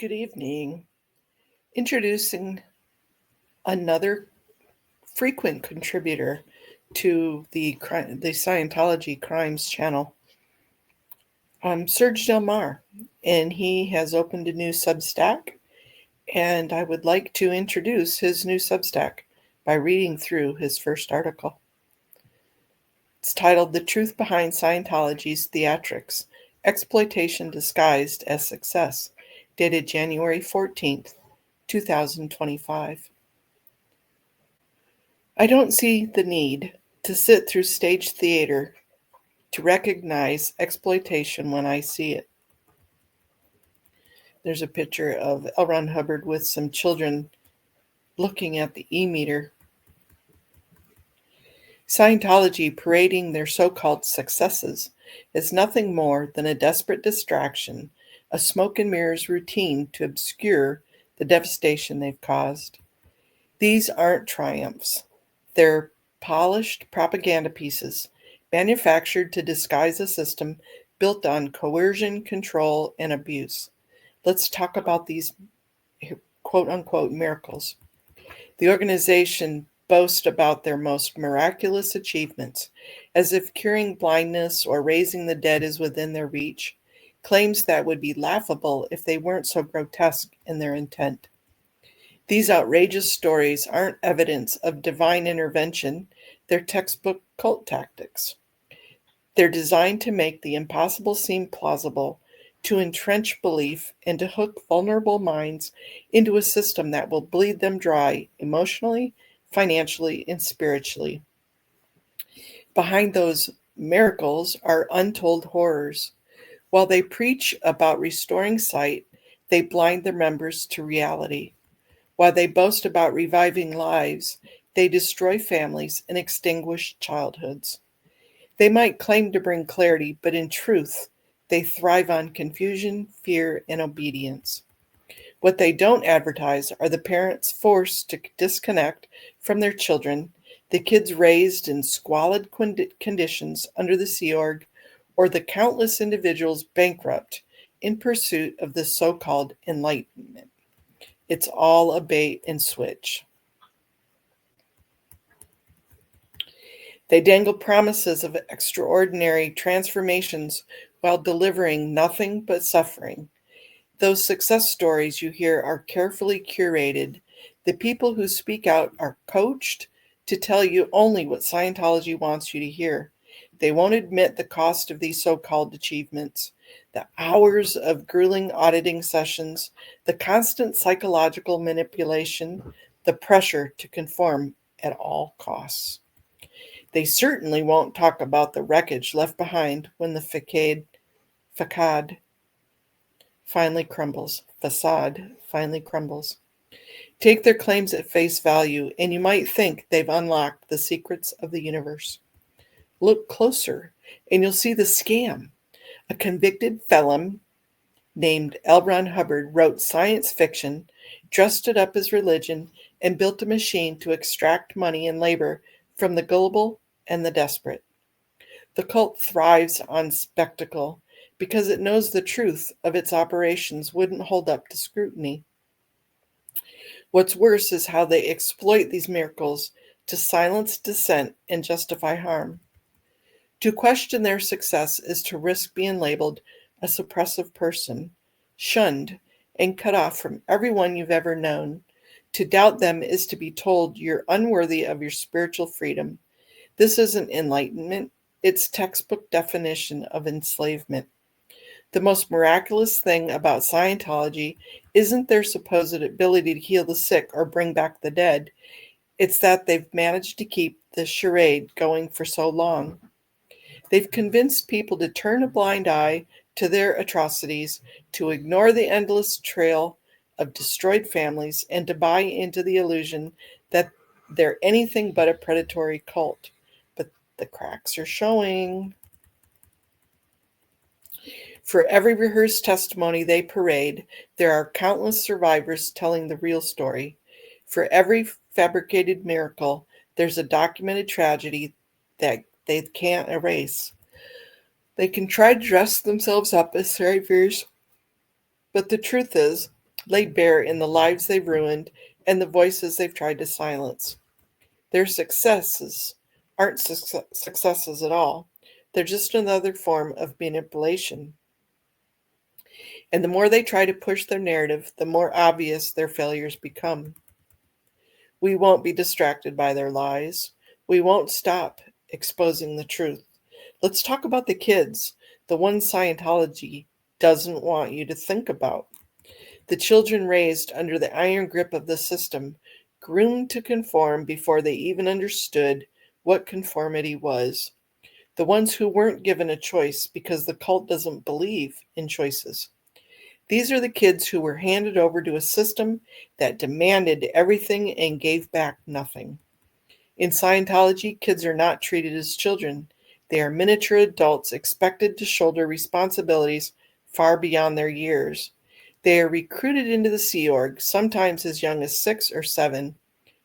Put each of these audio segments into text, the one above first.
Good evening. Introducing another frequent contributor to the Scientology Crimes channel. I'm Serge Del Mar, and he has opened a new Substack, and I would like to introduce his new Substack by reading through his first article. It's titled The Truth Behind Scientology's Theatrics, Exploitation Disguised as Success, dated January 14th, 2025. I don't see the need to sit through stage theater to recognize exploitation when I see it. There's a picture of L. Ron Hubbard with some children looking at the e-meter. Scientology parading their so-called successes is nothing more than a desperate distraction, a smoke and mirrors routine to obscure the devastation they've caused. These aren't triumphs. They're polished propaganda pieces, manufactured to disguise a system built on coercion, control, and abuse. Let's talk about these quote-unquote miracles. The organization boasts about their most miraculous achievements, as if curing blindness or raising the dead is within their reach, claims that would be laughable if they weren't so grotesque in their intent. These outrageous stories aren't evidence of divine intervention, they're textbook cult tactics. They're designed to make the impossible seem plausible, to entrench belief, and to hook vulnerable minds into a system that will bleed them dry emotionally, financially, and spiritually. Behind those miracles are untold horrors. While they preach about restoring sight, they blind their members to reality. While they boast about reviving lives, they destroy families and extinguish childhoods. They might claim to bring clarity, but in truth, they thrive on confusion, fear, and obedience. What they don't advertise are the parents forced to disconnect from their children, the kids raised in squalid conditions under the Sea Org, or the countless individuals bankrupt in pursuit of the so-called enlightenment. It's all a bait and switch. They dangle promises of extraordinary transformations while delivering nothing but suffering. Those success stories you hear are carefully curated. The people who speak out are coached to tell you only what Scientology wants you to hear. They won't admit the cost of these so-called achievements, the hours of grueling auditing sessions, the constant psychological manipulation, the pressure to conform at all costs. They certainly won't talk about the wreckage left behind when the facade finally crumbles. Facade finally crumbles. Take their claims at face value, and you might think they've unlocked the secrets of the universe. Look closer, and you'll see the scam. A convicted felon named L. Ron Hubbard wrote science fiction, dressed it up as religion, and built a machine to extract money and labor from the gullible and the desperate. The cult thrives on spectacle because it knows the truth of its operations wouldn't hold up to scrutiny. What's worse is how they exploit these miracles to silence dissent and justify harm. To question their success is to risk being labeled a suppressive person, shunned, and cut off from everyone you've ever known. To doubt them is to be told you're unworthy of your spiritual freedom. This isn't enlightenment, it's textbook definition of enslavement. The most miraculous thing about Scientology isn't their supposed ability to heal the sick or bring back the dead. It's that they've managed to keep the charade going for so long. They've convinced people to turn a blind eye to their atrocities, to ignore the endless trail of destroyed families, and to buy into the illusion that they're anything but a predatory cult. But the cracks are showing. For every rehearsed testimony they parade, there are countless survivors telling the real story. For every fabricated miracle, there's a documented tragedy that they can't erase. They can try to dress themselves up as saviors, but the truth is, laid bare in the lives they've ruined and the voices they've tried to silence. Their successes aren't successes at all. They're just another form of manipulation. And the more they try to push their narrative, the more obvious their failures become. We won't be distracted by their lies. We won't stop exposing the truth. Let's talk about the kids, the ones Scientology doesn't want you to think about. The children raised under the iron grip of the system, groomed to conform before they even understood what conformity was. The ones who weren't given a choice because the cult doesn't believe in choices. These are the kids who were handed over to a system that demanded everything and gave back nothing. In Scientology, kids are not treated as children. They are miniature adults expected to shoulder responsibilities far beyond their years. They are recruited into the Sea Org, sometimes as young as 6 or 7,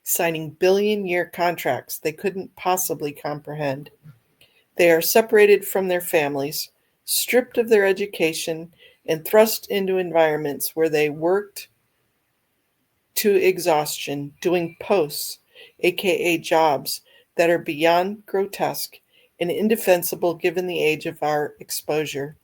signing billion-year contracts they couldn't possibly comprehend. They are separated from their families, stripped of their education, and thrust into environments where they worked to exhaustion, doing posts, aka jobs, that are beyond grotesque and indefensible given the age of our exposure.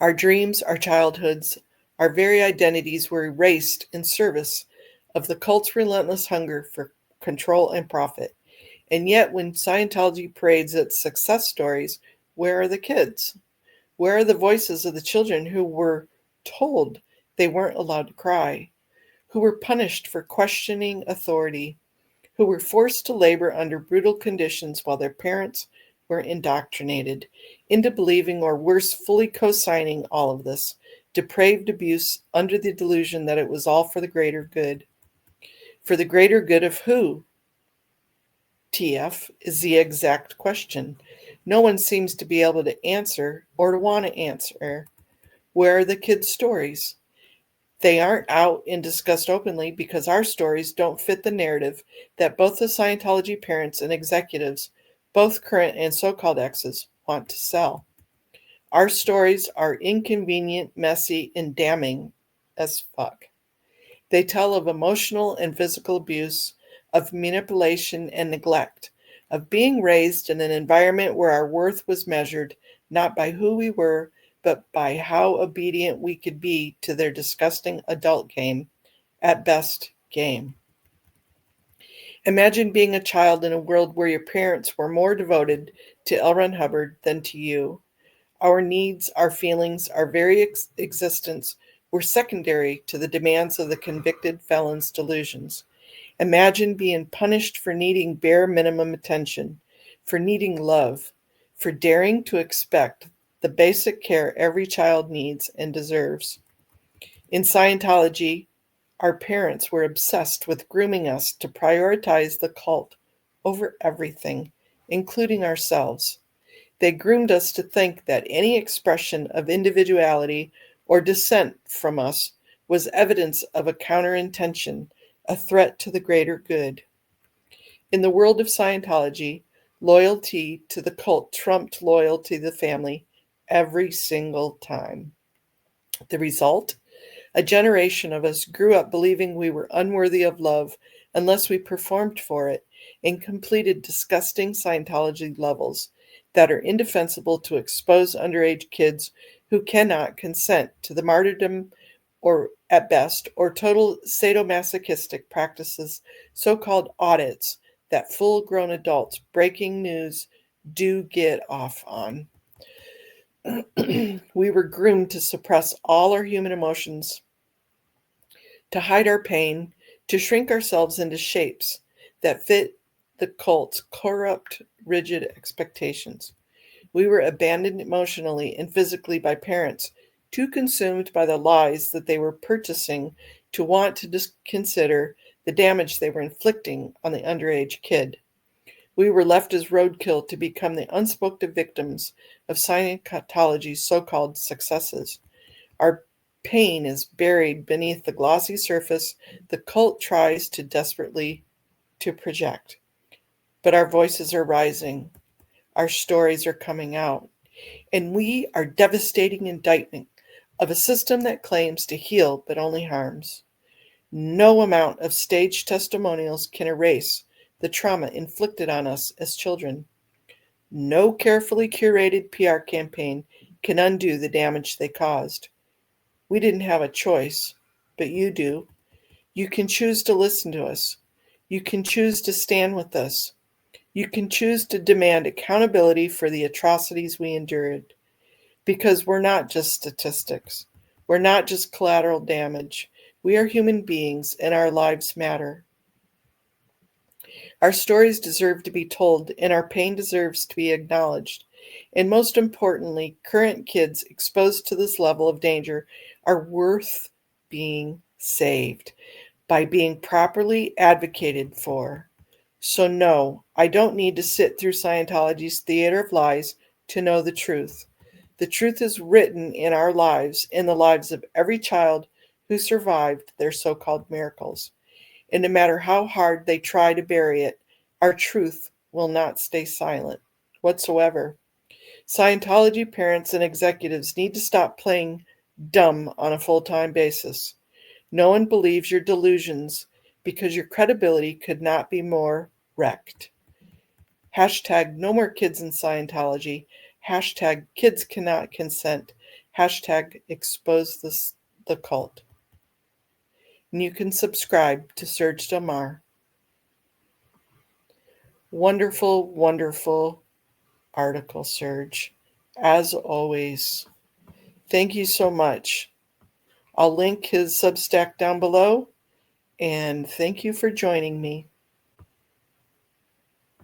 Our dreams, our childhoods, our very identities were erased in service of the cult's relentless hunger for control and profit. And yet, when Scientology parades its success stories, where are the kids? Where are the voices of the children who were told they weren't allowed to cry, who were punished for questioning authority, who were forced to labor under brutal conditions while their parents were indoctrinated into believing, or worse, fully co-signing all of this depraved abuse under the delusion that it was all for the greater good? For the greater good of who? TF is the exact question. No one seems to be able to answer or to want to answer. Where are the kids' stories? They aren't out and discussed openly because our stories don't fit the narrative that both the Scientology parents and executives, both current and so-called exes, want to sell. Our stories are inconvenient, messy, and damning as fuck. They tell of emotional and physical abuse, of manipulation and neglect, of being raised in an environment where our worth was measured not by who we were, but by how obedient we could be to their disgusting adult game, at best, game. Imagine being a child in a world where your parents were more devoted to L. Ron Hubbard than to you. Our needs, our feelings, our very existence were secondary to the demands of the convicted felon's delusions. Imagine being punished for needing bare minimum attention, for needing love, for daring to expect the basic care every child needs and deserves. In Scientology, our parents were obsessed with grooming us to prioritize the cult over everything, including ourselves. They groomed us to think that any expression of individuality or dissent from us was evidence of a counterintention, a threat to the greater good. In the world of Scientology, loyalty to the cult trumped loyalty to the family every single time. The result? A generation of us grew up believing we were unworthy of love unless we performed for it and completed disgusting Scientology levels that are indefensible to expose underage kids who cannot consent to the martyrdom or, at best, or total sadomasochistic practices, so-called audits that full-grown adults breaking news do get off on. We were groomed to suppress all our human emotions, to hide our pain, to shrink ourselves into shapes that fit the cult's corrupt, rigid expectations. We were abandoned emotionally and physically by parents, too consumed by the lies that they were purchasing to want to consider the damage they were inflicting on the underage kid. We were left as roadkill to become the unspoken victims of Scientology's so-called successes. Our pain is buried beneath the glossy surface the cult tries to desperately to project. But our voices are rising. Our stories are coming out. And we are devastating indictment of a system that claims to heal but only harms. No amount of staged testimonials can erase the trauma inflicted on us as children. No carefully curated PR campaign can undo the damage they caused. We didn't have a choice, but you do. You can choose to listen to us. You can choose to stand with us. You can choose to demand accountability for the atrocities we endured. Because we're not just statistics. We're not just collateral damage. We are human beings and our lives matter. Our stories deserve to be told and our pain deserves to be acknowledged. And most importantly, current kids exposed to this level of danger are worth being saved by being properly advocated for. So, no, I don't need to sit through Scientology's theater of lies to know the truth. The truth is written in our lives, in the lives of every child who survived their so called miracles. And no matter how hard they try to bury it, our truth will not stay silent whatsoever. Scientology parents and executives need to stop playing dumb on a full-time basis. No one believes your delusions because your credibility could not be more wrecked. Hashtag no more kids in Scientology. Hashtag kids cannot consent. Hashtag expose the cult. And you can subscribe to Serge Del Mar. Wonderful, wonderful article, Serge. As always. Thank you so much. I'll link his Substack down below. And thank you for joining me.